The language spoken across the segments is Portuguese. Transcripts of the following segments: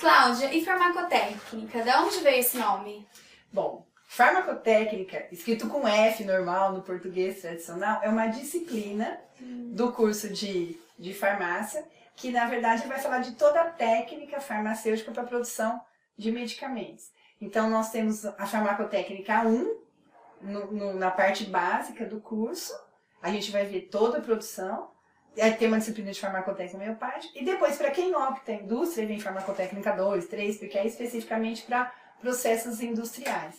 Cláudia, e farmacotécnica? De onde veio esse nome? Bom, farmacotécnica, escrito com F normal no português tradicional, é uma disciplina do curso de farmácia, que na verdade vai falar de toda a técnica farmacêutica para a produção de medicamentos. Então nós temos a farmacotécnica 1, na parte básica do curso, a gente vai ver toda a produção, aí tem uma disciplina de farmacotécnica homeopática, e depois para quem opta a indústria, vem farmacotécnica 2, 3, porque é especificamente para processos industriais.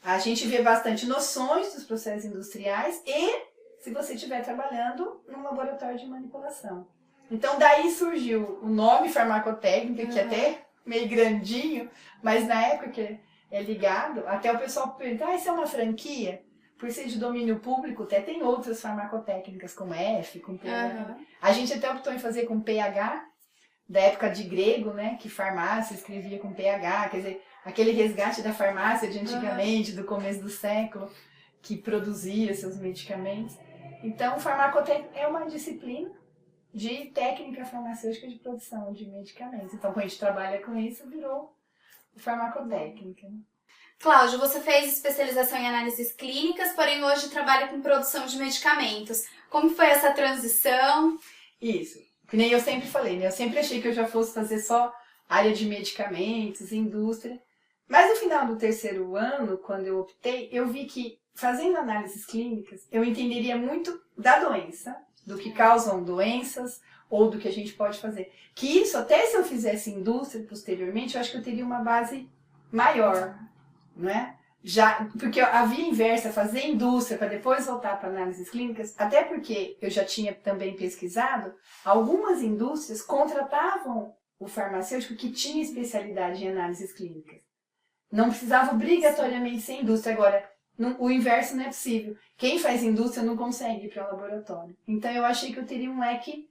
A gente vê bastante noções dos processos industriais e se você estiver trabalhando num laboratório de manipulação. Então daí surgiu o nome farmacotécnica, que é até meio grandinho, mas na época que é ligado, até o pessoal pergunta, isso é uma franquia? Por ser de domínio público, até tem outras farmacotécnicas, com F, com PH. A gente até optou em fazer com PH, da época de grego, né, que farmácia escrevia com PH, quer dizer, aquele resgate da farmácia de antigamente, do começo do século, que produzia seus medicamentos. Então, farmacotécnica é uma disciplina de técnica farmacêutica de produção de medicamentos. Então, quando a gente trabalha com isso, virou farmacotécnica. Cláudia, você fez especialização em análises clínicas, porém hoje trabalha com produção de medicamentos. Como foi essa transição? Isso. Que nem eu sempre falei, né? Eu sempre achei que eu já fosse fazer só área de medicamentos, indústria. Mas no final do terceiro ano, quando eu optei, eu vi que fazendo análises clínicas, eu entenderia muito da doença, do que causam doenças ou do que a gente pode fazer. Que isso, até se eu fizesse indústria posteriormente, eu acho que eu teria uma base maior, não é? Já, porque a via inversa, fazer indústria para depois voltar para análises clínicas, até porque eu já tinha também pesquisado, algumas indústrias contratavam o farmacêutico que tinha especialidade em análises clínicas. Não precisava obrigatoriamente ser indústria. Agora, o inverso não é possível. Quem faz indústria não consegue ir para o laboratório. Então eu achei que eu teria um leque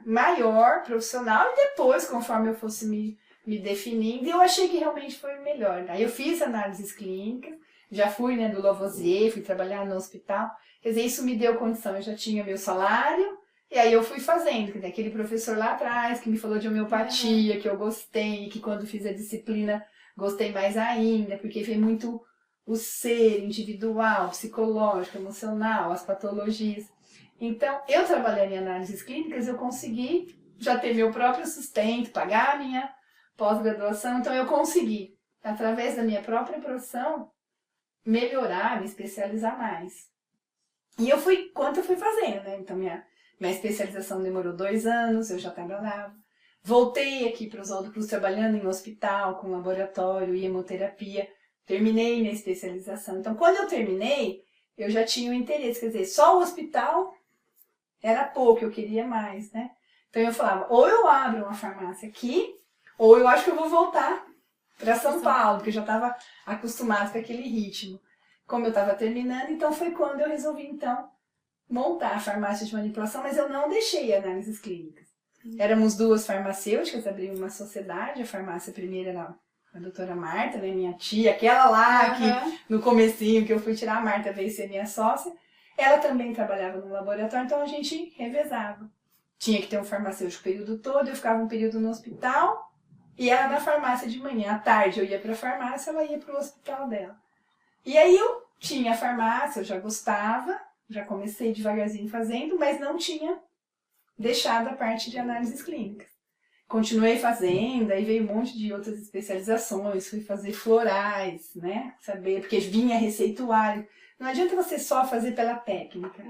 maior profissional, e depois, conforme eu fosse me definindo, eu achei que realmente foi melhor. Aí eu fiz análises clínicas, já fui, né, do Lavoisier, fui trabalhar no hospital. Quer dizer, isso me deu condição, eu já tinha meu salário, e aí eu fui fazendo. Quer dizer, aquele professor lá atrás que me falou de homeopatia, que eu gostei, que quando fiz a disciplina gostei mais ainda, porque vem muito o ser individual, psicológico, emocional, as patologias. Então, eu trabalhando em análises clínicas, eu consegui já ter meu próprio sustento, pagar a minha pós-graduação. Então, eu consegui, através da minha própria profissão, melhorar, me especializar mais. E eu fui, quanto eu fui fazendo, né? Então, minha especialização demorou 2 anos, eu já trabalhava. Voltei aqui para Oswaldo Cruz trabalhando em hospital, com laboratório e hemoterapia. Terminei minha especialização. Então, quando eu terminei, eu já tinha um interesse. Quer dizer, só o hospital era pouco, eu queria mais, né? Então, eu falava, ou eu abro uma farmácia aqui, ou eu acho que eu vou voltar para São Paulo, porque eu já estava acostumada com aquele ritmo. Como eu estava terminando, então foi quando eu resolvi, então, montar a farmácia de manipulação, mas eu não deixei análises clínicas. Éramos 2 farmacêuticas, abri uma sociedade, a farmácia primeira era a doutora Marta, né, minha tia, aquela lá que no comecinho que eu fui tirar, a Marta veio ser minha sócia. Ela também trabalhava no laboratório, então a gente revezava. Tinha que ter um farmacêutico o período todo, eu ficava um período no hospital e ela na farmácia de manhã. À tarde eu ia para a farmácia, ela ia para o hospital dela. E aí eu tinha a farmácia, eu já gostava, já comecei devagarzinho fazendo, mas não tinha deixado a parte de análises clínicas. Continuei fazendo, aí veio um monte de outras especializações, fui fazer florais, né? Saber, porque vinha receituário. Não adianta você só fazer pela técnica.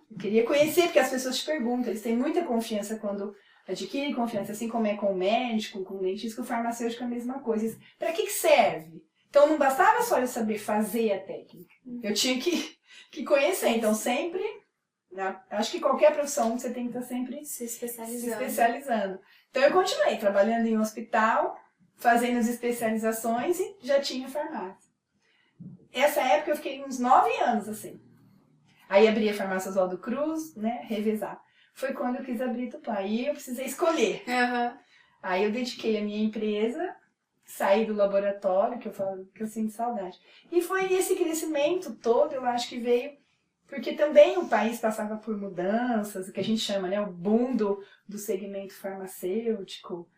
Eu queria conhecer, porque as pessoas te perguntam, eles têm muita confiança quando adquirem confiança, assim como é com o médico, com o dentista, com o farmacêutico, é a mesma coisa. Para que serve? Então não bastava só eu saber fazer a técnica. Eu tinha que conhecer. Então sempre, acho que qualquer profissão você tem que estar sempre se especializando. Então eu continuei trabalhando em um hospital, fazendo as especializações e já tinha farmácia. Essa época eu fiquei uns 9 anos assim. Aí abri a farmácia Oswaldo Cruz, né, revezar. Foi quando eu quis abrir Tupã. Aí eu precisei escolher. Aí eu dediquei a minha empresa, saí do laboratório, que eu falo que eu sinto saudade. E foi esse crescimento todo, eu acho que veio porque também o país passava por mudanças, o que a gente chama, né, o boom do segmento farmacêutico.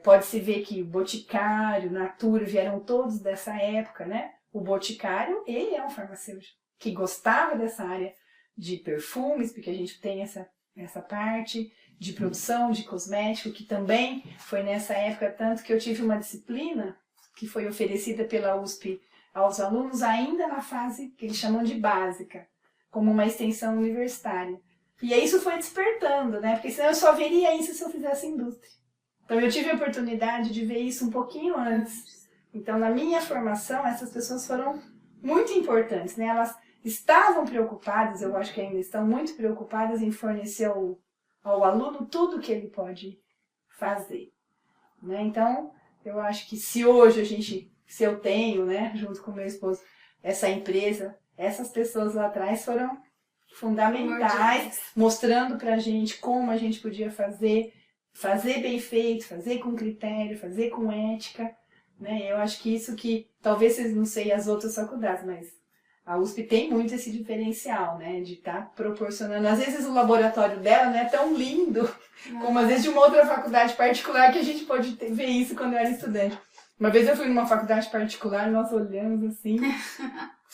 Pode-se ver que o Boticário, Natura vieram todos dessa época, né? O Boticário, ele é um farmacêutico que gostava dessa área de perfumes, porque a gente tem essa parte de produção de cosmético, que também foi nessa época, tanto que eu tive uma disciplina que foi oferecida pela USP aos alunos ainda na fase que eles chamam de básica, como uma extensão universitária. E aí isso foi despertando, né? Porque senão eu só veria isso se eu fizesse indústria. Então eu tive a oportunidade de ver isso um pouquinho antes. Então na minha formação essas pessoas foram muito importantes, né? Elas estavam preocupadas, eu acho que ainda estão muito preocupadas em fornecer ao aluno tudo que ele pode fazer, né? Então eu acho que se hoje se eu tenho, né, junto com meu esposo, essa empresa, essas pessoas lá atrás foram fundamentais, mostrando pra gente como a gente podia fazer bem feito, fazer com critério, fazer com ética, né? Eu acho que isso que, talvez vocês não sei as outras faculdades, mas a USP tem muito esse diferencial, né? De estar proporcionando, às vezes o laboratório dela não é tão lindo, como às vezes de uma outra faculdade particular que a gente pode ver isso quando eu era estudante. Uma vez eu fui numa faculdade particular e nós olhamos assim,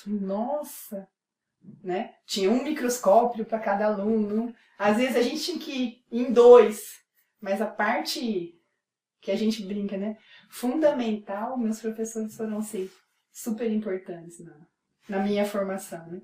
nossa, né? Tinha um microscópio para cada aluno. Às vezes a gente tinha que ir em 2, mas a parte que a gente brinca, né? Fundamental, meus professores foram assim, super importantes na minha formação, né?